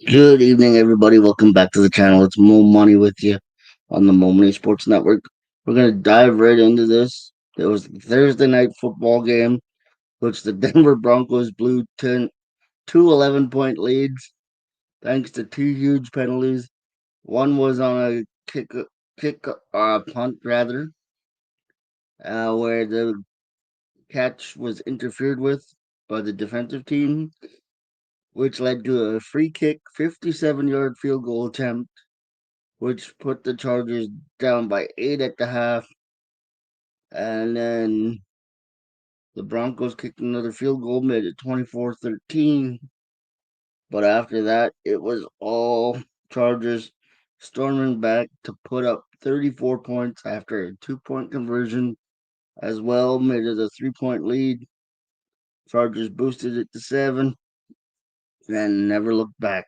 Good evening, everybody. Welcome back to the channel. It's Mo Money with you on the Mo Money Sports Network. We're gonna dive right into this. There was a Thursday night football game, which the Denver Broncos blew two 11-point leads thanks to two huge penalties. One was on a punt rather, where the catch was interfered with by the defensive team, which led to a free kick, 57-yard field goal attempt which put the Chargers down by 8 at the half. And then the Broncos kicked another field goal, made it 24-13. But after that, it was all Chargers storming back to put up 34 points after a 2-point conversion as well, made it a 3-point lead. Chargers boosted it to 7 and never looked back.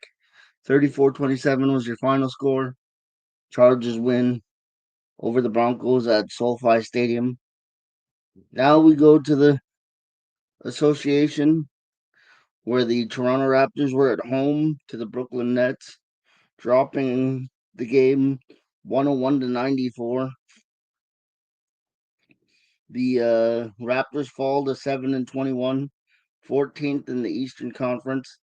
34-27 was your final score. Chargers win over the Broncos at SoFi Stadium. Now we go to the association where the Toronto Raptors were at home to the Brooklyn Nets, dropping the game 101 to 94. The Raptors fall to 7-21, 14th in the Eastern Conference.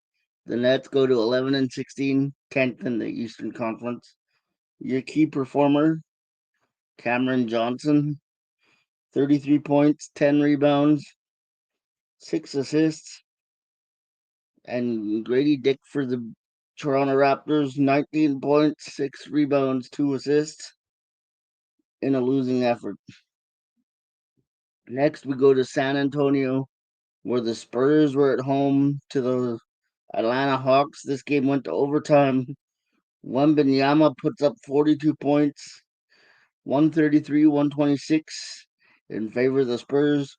The Nets go to 11-16, 10th in the Eastern Conference. Your key performer, Cameron Johnson, 33 points, 10 rebounds, 6 assists. And Grady Dick for the Toronto Raptors, 19 points, 6 rebounds, 2 assists in a losing effort. Next, we go to San Antonio, where the Spurs were at home to the Atlanta Hawks. This game went to overtime. Wembanyama puts up 42 points, 133, 126 in favor of the Spurs,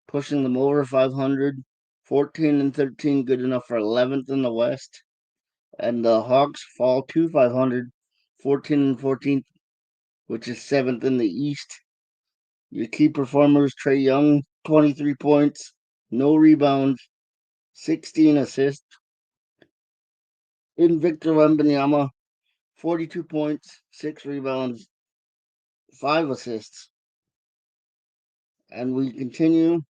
pushing them over 500. 14-13, good enough for 11th in the West. And the Hawks fall to 500, 14-14, which is 7th in the East. Your key performers, Trae Young, 23 points, no rebounds, 16 assists. In Victor Wembanyama, 42 points, 6 rebounds, 5 assists. And we continue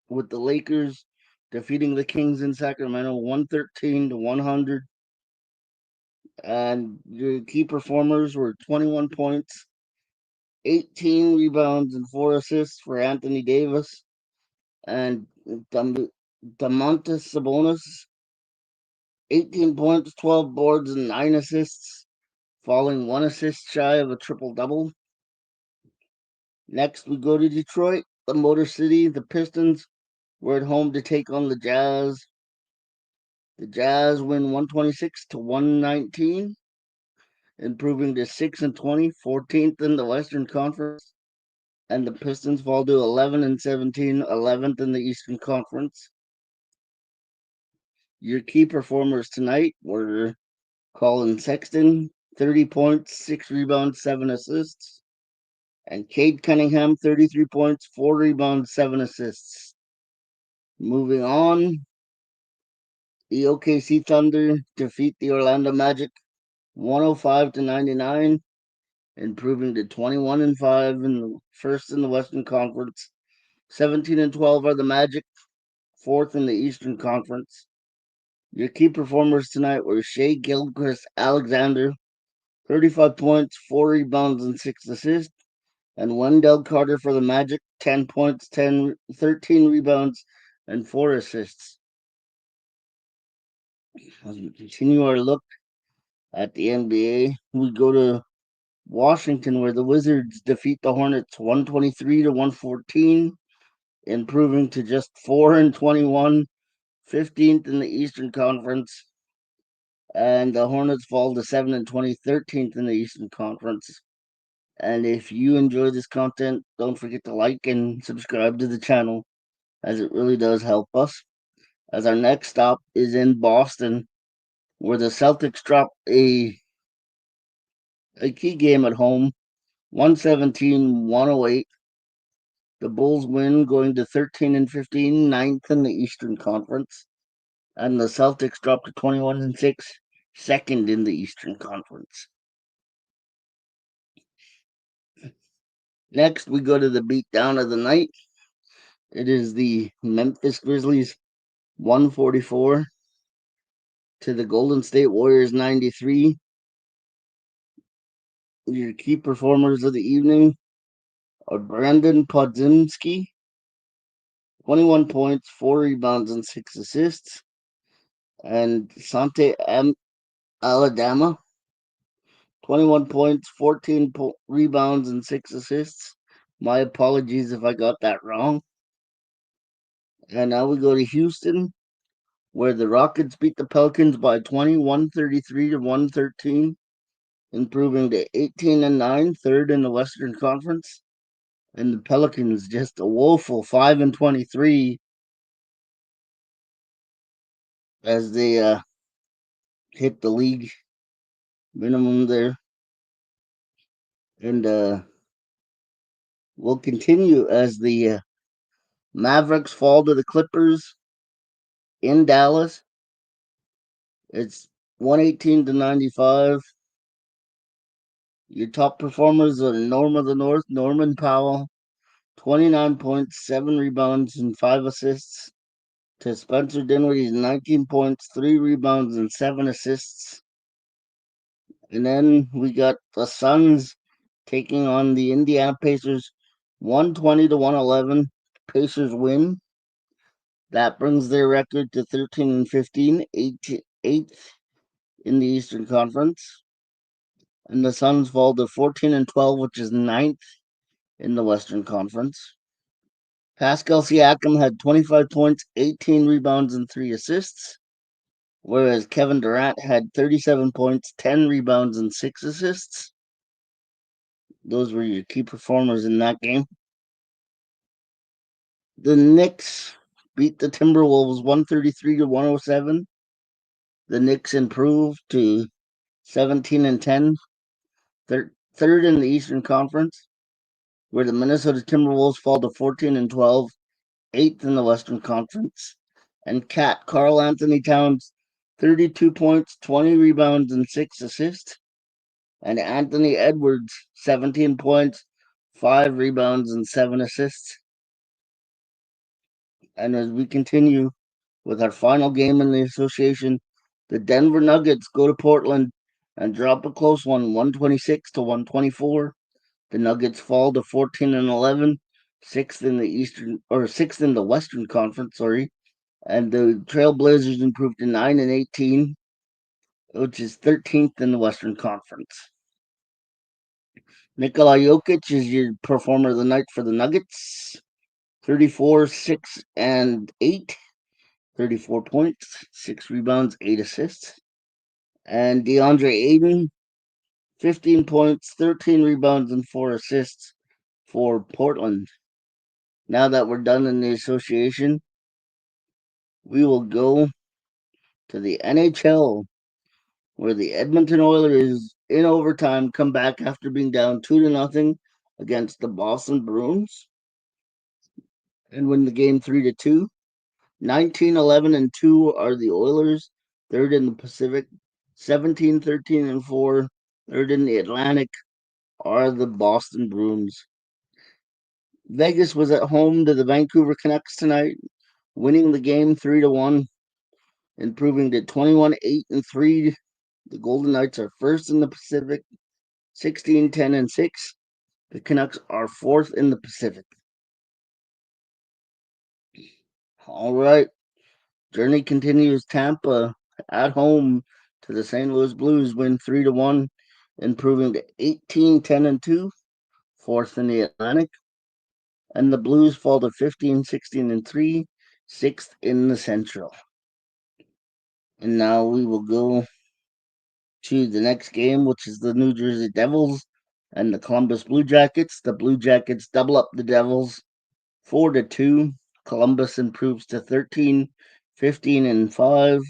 with the Lakers defeating the Kings in Sacramento, 113 to 100. And your key performers were 21 points, 18 rebounds and 4 assists for Anthony Davis and Domantas Sabonis, 18 points, 12 boards, and 9 assists, falling 1 assist shy of a triple-double. Next, we go to Detroit, the Motor City. The Pistons were at home to take on the Jazz. The Jazz win 126 to 119, improving to 6-20, 14th in the Western Conference. And the Pistons fall to 11-17, 11th in the Eastern Conference. Your key performers tonight were Colin Sexton, 30 points, 6 rebounds, 7 assists, and Cade Cunningham, 33 points, 4 rebounds, 7 assists. Moving on, the OKC Thunder defeat the Orlando Magic 105 to 99, improving to 21-5 in the first in the Western Conference. 17-12 are the Magic, 4th in the Eastern Conference. Your key performers tonight were Shea Gilchrist Alexander, 35 points, 4 rebounds, and 6 assists. And Wendell Carter for the Magic, 10 points, 13 rebounds, and 4 assists. As we continue our look at the NBA, we go to Washington, where the Wizards defeat the Hornets 123 to 114, improving to just 4-21, 15th in the Eastern Conference. And the Hornets fall to 7-20, 13th in the Eastern Conference. And if you enjoy this content, don't forget to like and subscribe to the channel, as it really does help us. As our next stop is in Boston, where the Celtics drop a key game at home, 117-108. The Bulls win, going to 13-15, 9th in the Eastern Conference. and the Celtics dropped to 21-6, second in the Eastern Conference. Next, we go to the beatdown of the night. It is the Memphis Grizzlies 144 to the Golden State Warriors 93. Your key performers of the evening are Brandon Podziemski, 21 points, 4 rebounds, and 6 assists, and Sante Aladama, 21 points, 14 rebounds, and 6 assists. My apologies if I got that wrong. And now we go to Houston, where the Rockets beat the Pelicans by 20, 133 to 113, improving to 18-9, third in the Western Conference. And the Pelicans just a woeful 5-23 as they hit the league minimum there. And we'll continue as the Mavericks fall to the Clippers in Dallas. It's 118-95. Your top performers are Norm of the North, Norman Powell, 29 points, 7 rebounds, and 5 assists. To Spencer Dinwiddie's 19 points, 3 rebounds, and 7 assists. And then we got the Suns taking on the Indiana Pacers, 120 to 111. Pacers win. That brings their record to 13-15, eighth in the Eastern Conference. And the Suns fall to 14-12, which is ninth in the Western Conference. Pascal Siakam had 25 points, 18 rebounds, and 3 assists, whereas Kevin Durant had 37 points, 10 rebounds, and 6 assists. Those were your key performers in that game. The Knicks beat the Timberwolves 133 to 107. The Knicks improved to 17-10, third in the Eastern Conference, where the Minnesota Timberwolves fall to 14-12, eighth in the Western Conference. And Karl Anthony Towns, 32 points, 20 rebounds, and 6 assists. And Anthony Edwards, 17 points, 5 rebounds, and 7 assists. And as we continue with our final game in the association, the Denver Nuggets go to Portland and drop a close one, 126 to 124. The Nuggets fall to 14-11, sixth in the Western Conference, sorry. And the Trailblazers improved to 9-18, which is 13th in the Western Conference. Nikola Jokic is your performer of the night for the Nuggets. 34, 6, and 8. 34 points, 6 rebounds, 8 assists. And DeAndre Ayton, 15 points, 13 rebounds, and 4 assists for Portland. Now that we're done in the association, we will go to the NHL, where the Edmonton Oilers in overtime come back after being down 2-0 against the Boston Bruins and win the game 3-2. 19-11-2 are the Oilers, third in the Pacific. 17-13-4, third in the Atlantic, are the Boston Bruins. Vegas was at home to the Vancouver Canucks tonight, winning the game 3-1, improving to 21-8-3. The Golden Knights are first in the Pacific, 16-10-6. The Canucks are fourth in the Pacific. All right. Journey continues. Tampa at home to the St. Louis Blues win 3-1, improving to 18-10-2, fourth in the Atlantic. And the Blues fall to 15-16-3, sixth in the Central. And now we will go to the next game, which is the New Jersey Devils and the Columbus Blue Jackets. The Blue Jackets double up the Devils 4-2. Columbus improves to 13-15-5.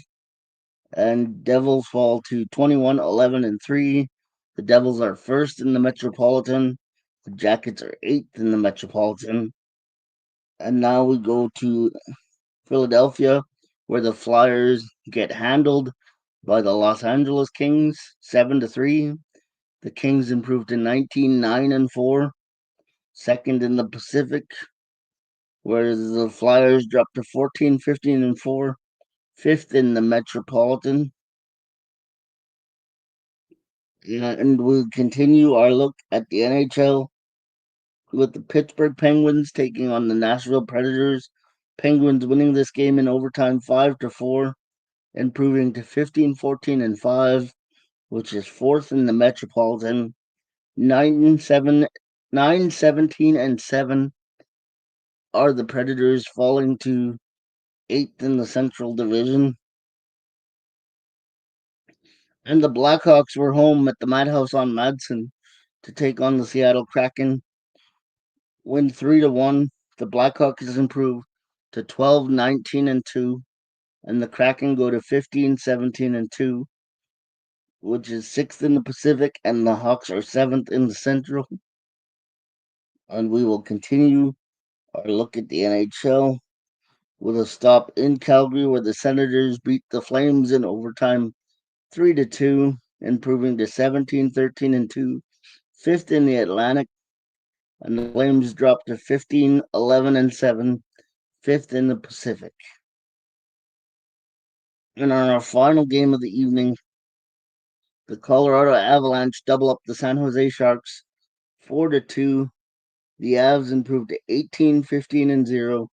And Devils fall to 21-11-3. The Devils are first in the Metropolitan. The Jackets are eighth in the Metropolitan. And now we go to Philadelphia, where the Flyers get handled by the Los Angeles Kings 7-3. The Kings improved to 19-9-4, second in the Pacific, whereas the Flyers dropped to 14-15-4, fifth in the Metropolitan. And we'll continue our look at the NHL with the Pittsburgh Penguins taking on the Nashville Predators. Penguins winning this game in overtime 5-4, improving to 15-14-5, which is fourth in the Metropolitan. 9-17-7 are the Predators, falling to eighth in the Central Division. And the Blackhawks were home at the Madhouse on Madsen to take on the Seattle Kraken. Win 3-1. The Blackhawks improved to 12-19-2, and the Kraken go to 15-17-2, which is sixth in the Pacific, and the Hawks are seventh in the Central. And we will continue our look at the NHL with a stop in Calgary, where the Senators beat the Flames in overtime 3-2, improving to 17-13-2, fifth in the Atlantic, and the Flames dropped to 15-11-7, fifth in the Pacific. And on our final game of the evening, the Colorado Avalanche double up the San Jose Sharks 4-2. The Avs improved to 18-15-0,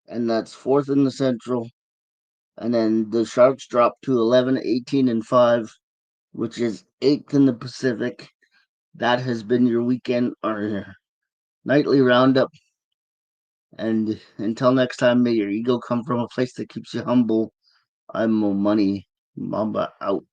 and that's fourth in the Central. And then the Sharks dropped to 11-18-5, which is eighth in the Pacific. That has been your weekend or nightly roundup. And until next time, may your ego come from a place that keeps you humble. I'm Mo Money. Mamba out.